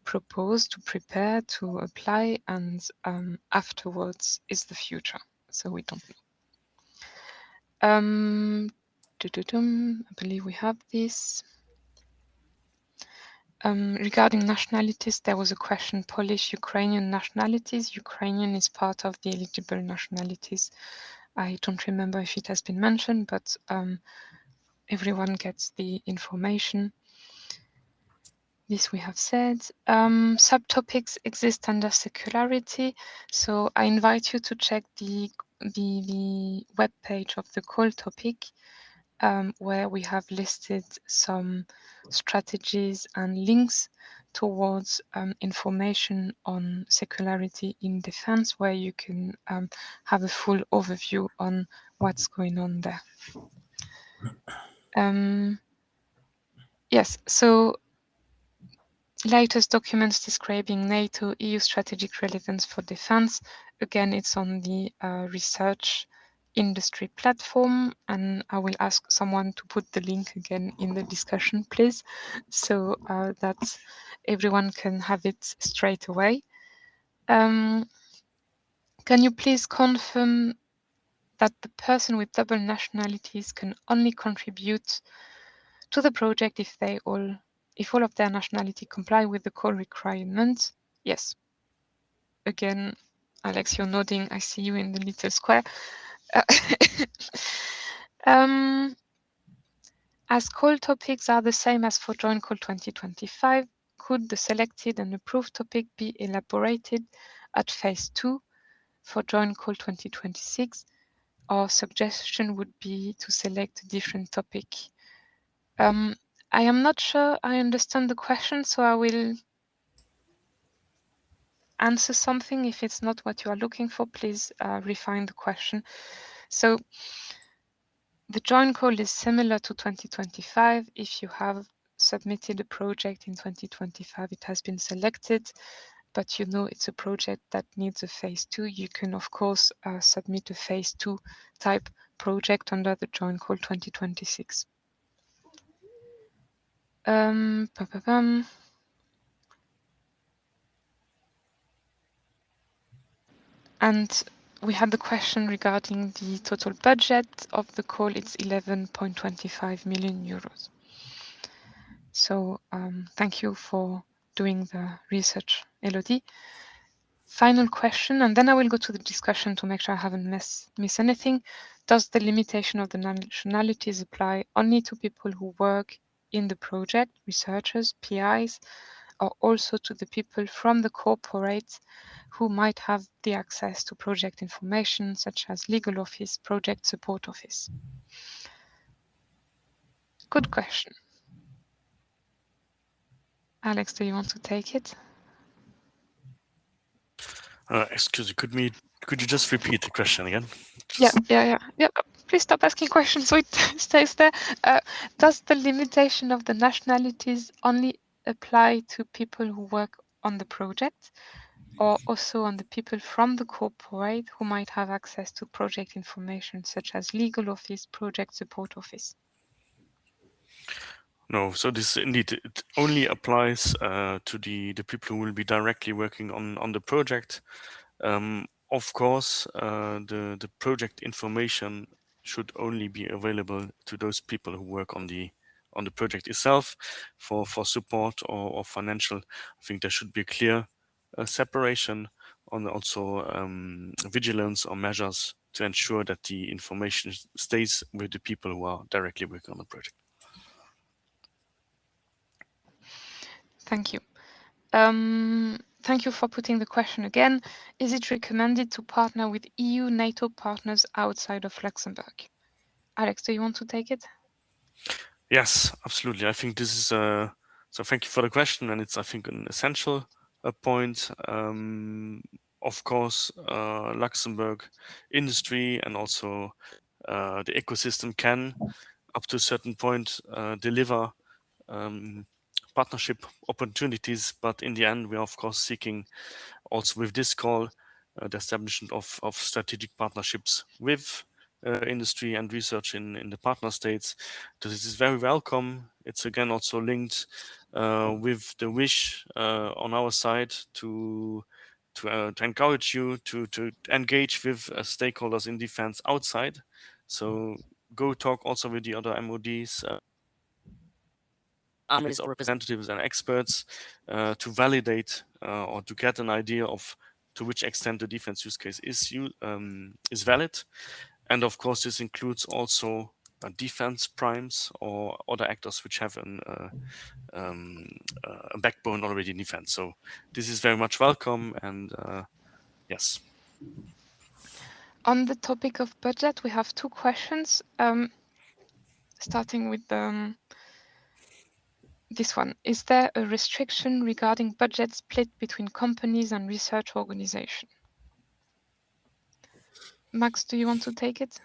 A: propose, to prepare, to apply, and afterwards is the future. So we don't know. I believe we have this. Regarding nationalities, there was a question, Polish, Ukrainian nationalities. Ukrainian is part of the eligible nationalities. I don't remember if it has been mentioned, but everyone gets the information. This we have said. Subtopics exist under secularity, so I invite you to check the web page of the call topic, where we have listed some strategies and links towards information on secularity in defense, where you can have a full overview on what's going on there. Yes, so latest documents describing NATO EU strategic relevance for defense. Again, it's on the research industry platform, and I will ask someone to put the link again in the discussion, please, so that everyone can have it straight away. Can you please confirm that the person with double nationalities can only contribute to the project if all of their nationality comply with the call requirements? Yes. Again, Alex, you're nodding. I see you in the little square. As call topics are the same as for Joint Call 2025, could the selected and approved topic be elaborated at phase 2 for Joint Call 2026? Our suggestion would be to select a different topic. I am not sure I understand the question, so I will answer something. If it's not what you are looking for, please refine the question. So the joint call is similar to 2025. If you have submitted a project in 2025, it has been selected, but you know it's a project that needs a phase 2, you can of course submit a phase 2 type project under the joint call 2026. And we had the question regarding the total budget of the call. It's 11.25 million euros. So thank you for doing the research, Elodie. Final question, and then I will go to the discussion to make sure I haven't missed anything. Does the limitation of the nationalities apply only to people who work in the project, researchers, PIs, or also to the people from the corporate who might have the access to project information, such as legal office, project support office? Good question. Alex, do you want to take it?
B: Excuse me, could you just repeat the question again?
A: Yeah. Please stop asking questions so it stays there. Does the limitation of the nationalities only apply to people who work on the project, or also on the people from the corporate who might have access to project information, such as legal office, project support office?
B: No, so this indeed, it only applies to the people who will be directly working on the project. Of course, the project information should only be available to those people who work on the project itself for support or financial. I think there should be a clear separation on also vigilance or measures to ensure that the information stays with the people who are directly working on the project.
A: Thank you. Thank you for putting the question again. Is it recommended to partner with EU, NATO partners outside of Luxembourg? Alex, do you want to take it?
B: Yes, absolutely. I think this is so thank you for the question, and it's, I think, an essential point. Of course, Luxembourg industry and also the ecosystem can, up to a certain point, deliver partnership opportunities, but in the end, we are of course seeking also with this call the establishment of strategic partnerships with industry and research in the partner states. This is very welcome. It's again also linked with the wish on our side to encourage you to engage with stakeholders in defense outside. So go talk also with the other MODs. analysts or representatives and experts to validate or to get an idea of to which extent the defense use case is valid. And of course, this includes also defense primes or other actors which have a backbone already in defense. So this is very much welcome. And yes.
A: On the topic of budget, we have two questions. Starting with this one. Is there a restriction regarding budget split between companies and research organizations? Max, do you want to take it?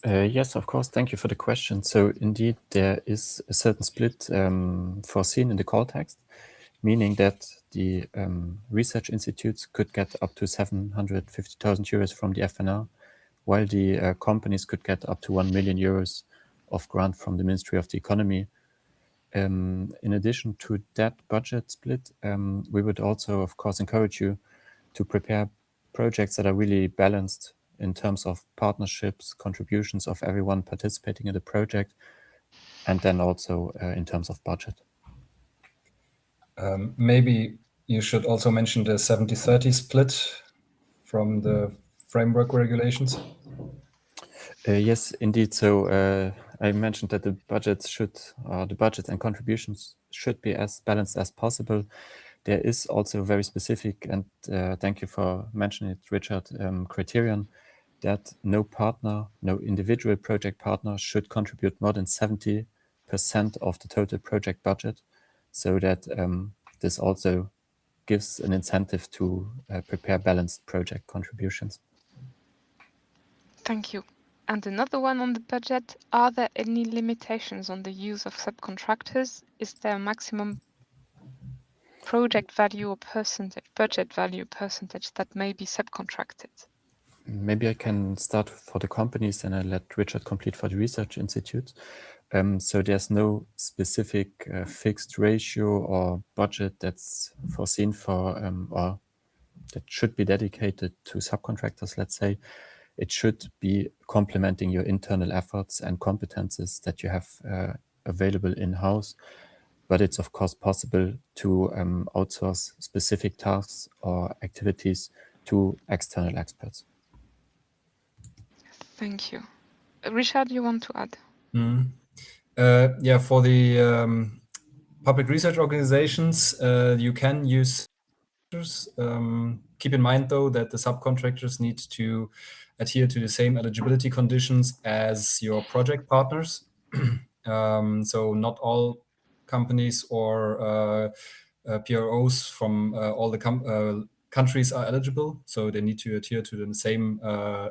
E: Yes, of course. Thank you for the question. So indeed, there is a certain split foreseen in the call text, meaning that the research institutes could get up to 750,000 euros from the FNR, while the companies could get up to 1 million euros of grant from the Ministry of the Economy. In addition to that budget split, we would also, of course, encourage you to prepare projects that are really balanced in terms of partnerships, contributions of everyone participating in the project, and then also in terms of budget.
D: Maybe you should also mention the 70-30 split from the framework regulations.
E: Yes, indeed. So I mentioned that the budgets and contributions should be as balanced as possible. There is also a very specific, and thank you for mentioning it, Richard, criterion that no individual project partner should contribute more than 70% of the total project budget, so that this also gives an incentive to prepare balanced project contributions.
A: Thank you. And another one on the budget, are there any limitations on the use of subcontractors? Is there a maximum project value or budget value percentage that may be subcontracted?
E: Maybe I can start for the companies and I'll let Richard complete for the research institutes. So there's no specific fixed ratio or budget that's foreseen for or that should be dedicated to subcontractors, let's say. It should be complementing your internal efforts and competences that you have available in-house. But it's, of course, possible to outsource specific tasks or activities to external experts.
A: Thank you. Richard, you want to add?
D: Yeah, for the public research organizations, you can use keep in mind, though, that the subcontractors need to adhere to the same eligibility conditions as your project partners. So not all companies or PROs from all the countries are eligible, so they need to adhere to the same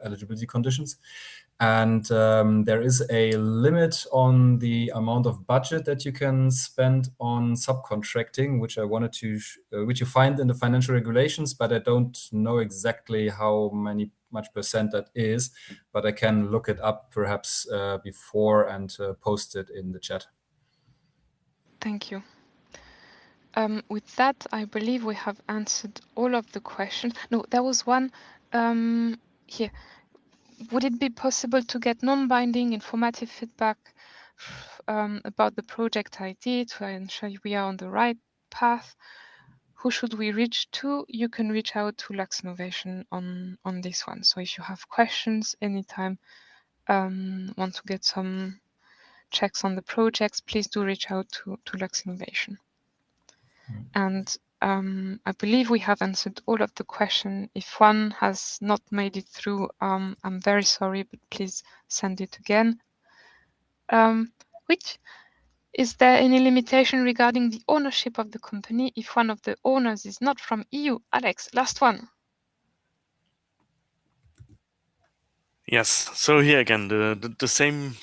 D: eligibility conditions. And there is a limit on the amount of budget that you can spend on subcontracting, which I wanted to, which you find in the financial regulations, but I don't know exactly how much percent that is, but I can look it up perhaps before and post it in the chat.
A: Thank you. With that, I believe we have answered all of the questions. No, there was one here. Would it be possible to get non-binding informative feedback about the project ID to ensure we are on the right path? Who should we reach to? You can reach out to Luxinnovation on this one. So if you have questions anytime, want to get some checks on the projects, please do reach out to Luxinnovation. And I believe we have answered all of the questions. If one has not made it through, I'm very sorry, but please send it again. Which is there any limitation regarding the ownership of the company if one of the owners is not from EU? Alex, last one.
B: Yes. So here again, the same.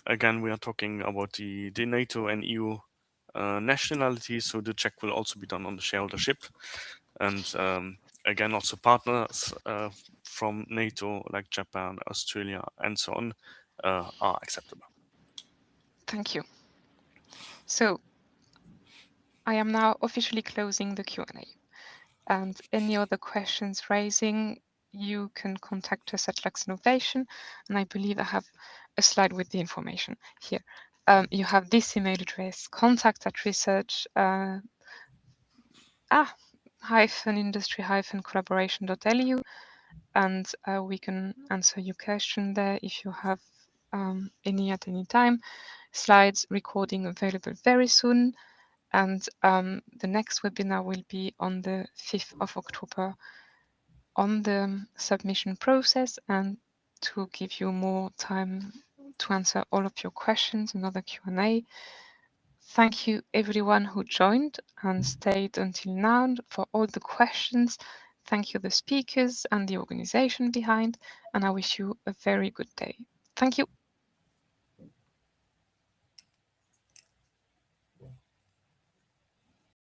B: Again, we are talking about the NATO and EU nationality, so the check will also be done on the shareholdership. And again, also partners from NATO, like Japan, Australia, and so on, are acceptable.
A: Thank you. So I am now officially closing the Q&A. And any other questions raising, you can contact us at Luxinnovation. And I believe I have a slide with the information here. You have this email address, contact@research industry-collaboration.lu, and we can answer your question there if you have any at any time. Slides recording available very soon, and the next webinar will be on the 5th of October on the submission process, and to give you more time to answer all of your questions, another Q&A. Thank you everyone who joined and stayed until now for all the questions. Thank you the speakers and the organization behind, and I wish you a very good day. Thank you.